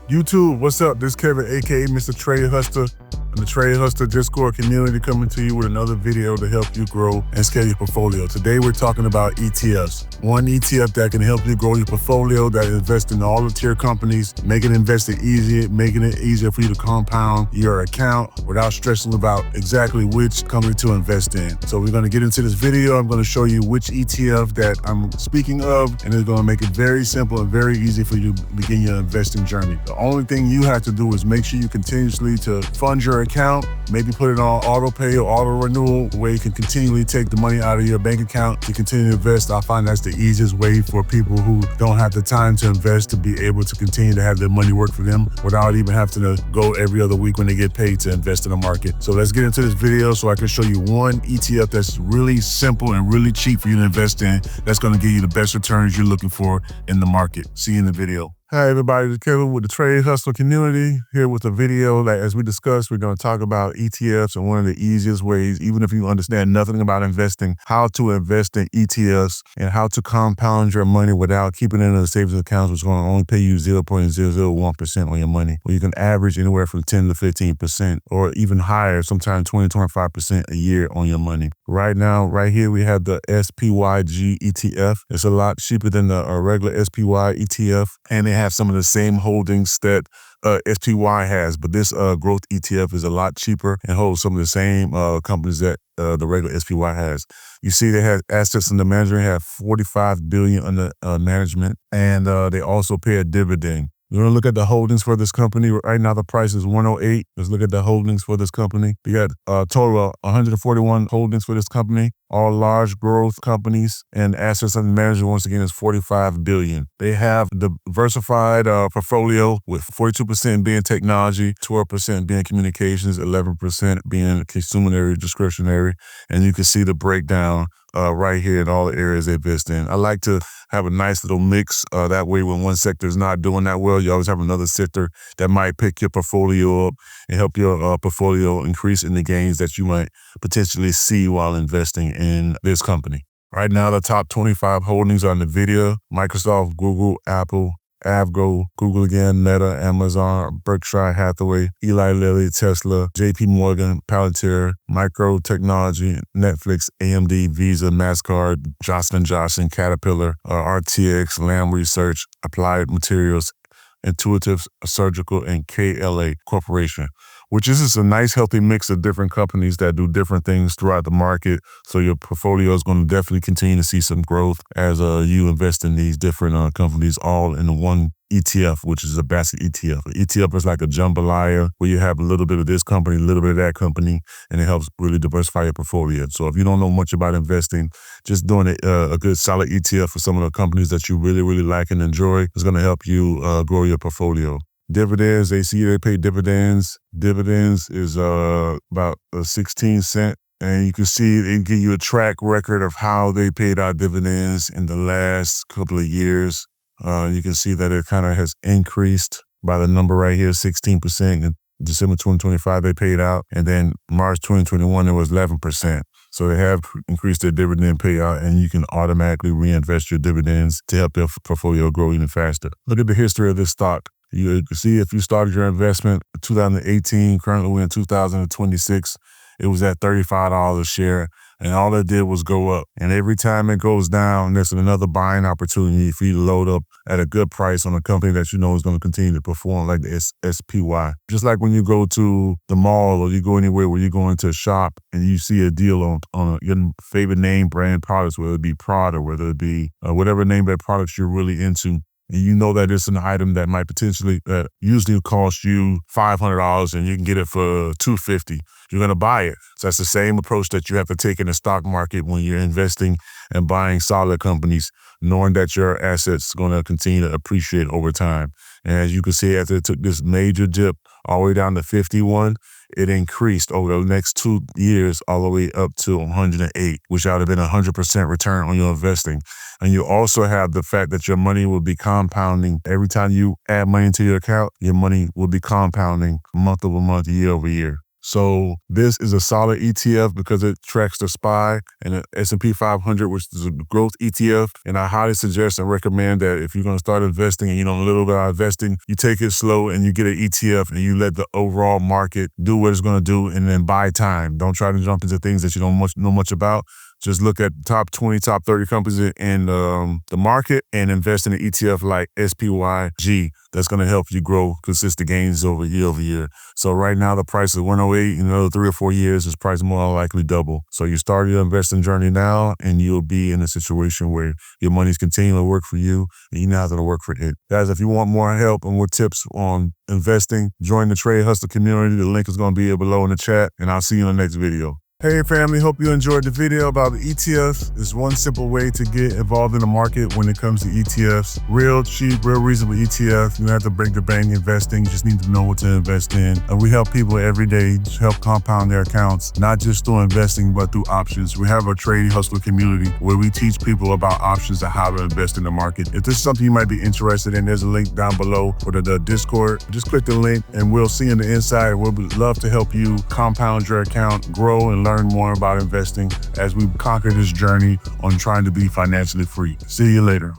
YouTube, what's up? This is Kevin, aka Mr. Trade Hustler, and the Trade Hustler Discord community coming to you with another video to help you grow and scale your portfolio. Today we're talking about ETFs. One ETF that can help you grow your portfolio, that invests in all the tier companies, making investing easier, making it easier for you to compound your account without stressing about exactly which company to invest in. So we're going to get into this video. I'm going to show you which ETF that I'm speaking of, and it's going to make it very simple and very easy for you to begin your investing journey. The only thing you have to do is make sure you continuously to fund your account, maybe put it on auto pay or auto renewal, where you can continually take the money out of your bank account to continue to invest. I find that's the easiest way for people who don't have the time to invest to be able to continue to have their money work for them without even having to go every other week when they get paid to invest in the market. So let's get into this video so I can show you one ETF that's really simple and really cheap for you to invest in, that's going to give you the best returns you're looking for in the market. See you in the video. Hi everybody, this is Kevin with the Trade Hustler community, here with a video that, as we discussed, we're going to talk about ETFs and one of the easiest ways, even if you understand nothing about investing, how to invest in ETFs and how to compound your money without keeping it in a savings account, which is going to only pay you 0.001% on your money, or you can average anywhere from 10 to 15% or even higher, sometimes 20-25% a year on your money. Right now, right here, we have the SPYG ETF. It's a lot cheaper than the regular SPY ETF, and they have some of the same holdings that SPY has, but this growth ETF is a lot cheaper and holds some of the same companies that the regular SPY has. You see they have assets under management, have 45 billion under management, and they also pay a dividend. We're going to look at the holdings for this company. Right now, the price is 108. Let's look at the holdings for this company. We got a total of 141 holdings for this company, all large growth companies, and assets under management, once again, is 45 billion. They have the diversified portfolio with 42% being technology, 12% being communications, 11% being consumer discretionary, and you can see the breakdown right here in all the areas they invest in. I like to have a nice little mix. That way, when one sector is not doing that well, you always have another sector that might pick your portfolio up and help your portfolio increase in the gains that you might potentially see while investing in this company. Right now, the top 25 holdings are NVIDIA, Microsoft, Google, Apple, Avgo, Google again, Meta, Amazon, Berkshire Hathaway, Eli Lilly, Tesla, JP Morgan, Palantir, Micro Technology, Netflix, AMD, Visa, MasterCard, Johnson & Johnson, Caterpillar, RTX, Lam Research, Applied Materials, Intuitive Surgical, and KLA Corporation, which is just a nice healthy mix of different companies that do different things throughout the market. So your portfolio is going to definitely continue to see some growth as you invest in these different companies all in one ETF, which is a basket ETF. An ETF is like a jambalaya where you have a little bit of this company, a little bit of that company, and it helps really diversify your portfolio. So if you don't know much about investing, just doing a good solid ETF for some of the companies that you really, really like and enjoy is going to help you grow your portfolio. Dividends, they pay dividends. Dividends is about 16 cents. And you can see they give you a track record of how they paid out dividends in the last couple of years. You can see that it kind of has increased by the number right here, 16%. In December 2025, they paid out. And then March 2021, it was 11%. So they have increased their dividend payout, and you can automatically reinvest your dividends to help your portfolio grow even faster. Look at the history of this stock. You can see if you started your investment in 2018, currently we're in 2026, it was at $35 a share, and all it did was go up. And every time it goes down, there's another buying opportunity for you to load up at a good price on a company that you know is going to continue to perform, like the SPY. Just like when you go to the mall or you go anywhere where you're going to shop and you see a deal on your favorite name brand products, whether it be Prada, whether it be whatever name brand products you're really into, and you know that it's an item that might potentially usually cost you $500 and you can get it for $250. You're going to buy it. So that's the same approach that you have to take in the stock market when you're investing and buying solid companies, knowing that your assets are going to continue to appreciate over time. And as you can see, after it took this major dip all the way down to 51, it increased over the next 2 years all the way up to 108, which would have been 100% return on your investing. And you also have the fact that your money will be compounding. Every time you add money into your account, your money will be compounding month over month, year over year. So this is a solid ETF because it tracks the SPY and the S&P 500, which is a growth ETF. And I highly suggest and recommend that if you're going to start investing and you know a little bit about investing, you take it slow and you get an ETF and you let the overall market do what it's going to do and then buy time. Don't try to jump into things that you don't know much about. Just look at the top 20, top 30 companies in the market and invest in an ETF like SPYG. That's going to help you grow consistent gains over year. So right now the price is 108. In another 3 or 4 years, this price more likely double. So you start your investing journey now and you'll be in a situation where your money's continuing to work for you and you're not going to work for it. Guys, if you want more help and more tips on investing, join the Trade Hustler community. The link is going to be below in the chat and I'll see you in the next video. Hey family, hope you enjoyed the video about the ETFs. It's one simple way to get involved in the market when it comes to ETFs. Real cheap, real reasonable ETF. You don't have to break the bank investing, you just need to know what to invest in. And we help people every day to help compound their accounts, not just through investing, but through options. We have a Trade Hustler community where we teach people about options and how to invest in the market. If this is something you might be interested in, there's a link down below for the Discord. Just click the link and we'll see you on the inside. We'll love to help you compound your account, grow, and learn more about investing as we conquer this journey on trying to be financially free. See you later.